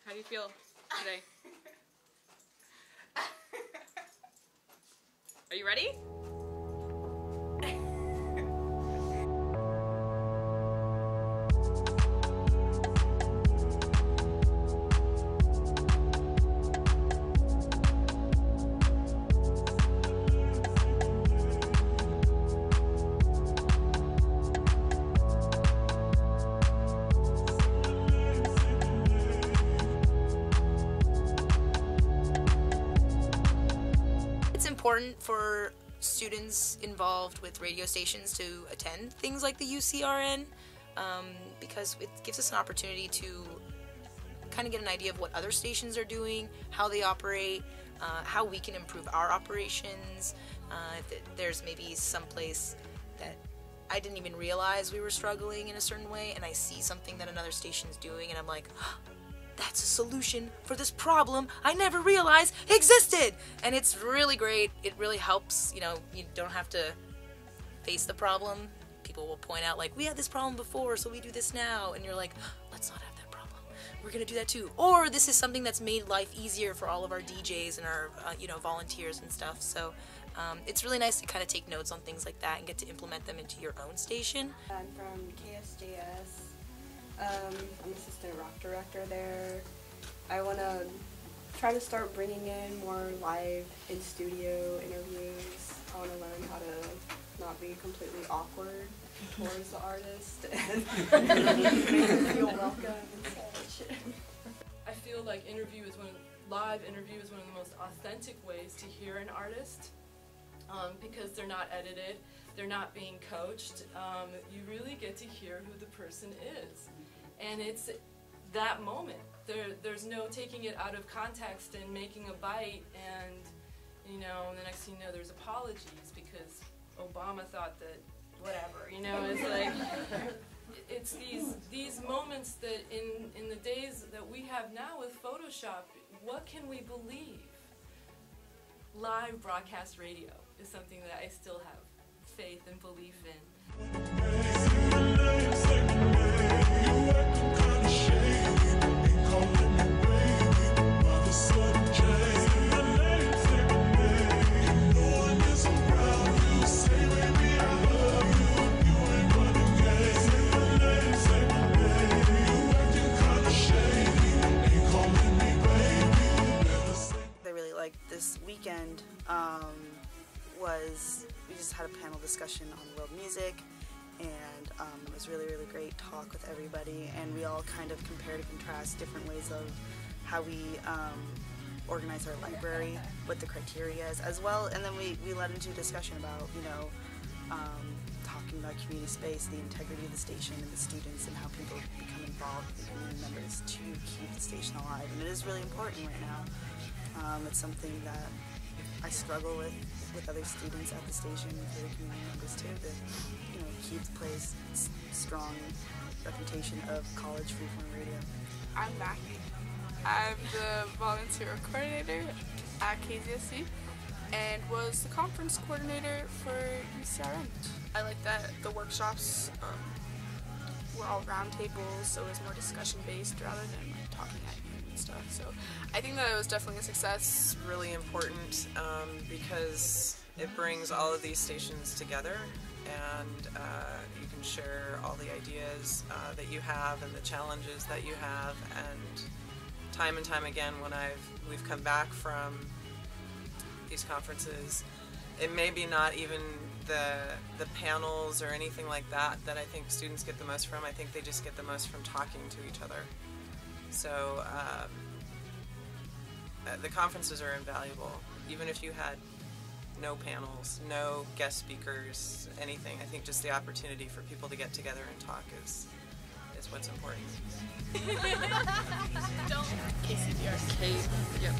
How do you feel today? Are you ready? Important for students involved with radio stations to attend things like the UCRN because it gives us an opportunity to kind of get an idea of what other stations are doing, how they operate, how we can improve our operations. If there's maybe some place that I didn't even realize we were struggling in a certain way and I see something that another station's doing and I'm like, that's a solution for this problem I never realized existed. And it's really great. It really helps, you know, you don't have to face the problem. People will point out like, we had this problem before, so we do this now. And you're like, let's not have that problem. We're gonna do that too. Or this is something that's made life easier for all of our DJs and our, you know, volunteers and stuff. So it's really nice to kind of take notes on things like that and get to implement them into your own station. I'm from KSJS. I'm assistant rock director there. I want to try to start bringing in more live in-studio interviews. I want to learn how to not be completely awkward towards the artist and make them feel welcome and such. I feel like live interview is one of the most authentic ways to hear an artist because they're not edited, they're not being coached. You really get to hear who the person is. And it's that moment. There's no taking it out of context and making a bite and, you know, the next thing you know there's apologies because Obama thought that whatever, you know, it's like, it's these moments that in the days that we have now with Photoshop, what can we believe? Live broadcast radio is something that I still have faith and belief in. This weekend we just had a panel discussion on world music, and it was really great talk with everybody, and we all kind of compared and contrast different ways of how we organize our library, what the criteria is as well, and then we led into a discussion about, you know, talking about community space, the integrity of the station and the students, and how people become involved with community members to keep the station alive, and it is really important right now. It's something that I struggle with other students at the station, with other community members too, to, you know, keep the place strong reputation of college freeform radio. I'm Mackie. I'm the volunteer coordinator at KZSC and was the conference coordinator for UCRN. I like that the workshops were all round tables, so it was more discussion based rather than like talking at you and stuff. So I think that it was definitely a success. Really important because it brings all of these stations together, and you can share all the ideas that you have and the challenges that you have. And time again, when we've come back from these conferences, it may be not even the panels or anything like that I think students get the most from. I think they just get the most from talking to each other. So the conferences are invaluable. Even if you had no panels, no guest speakers, anything, I think just the opportunity for people to get together and talk is what's important. KCBR. Yep.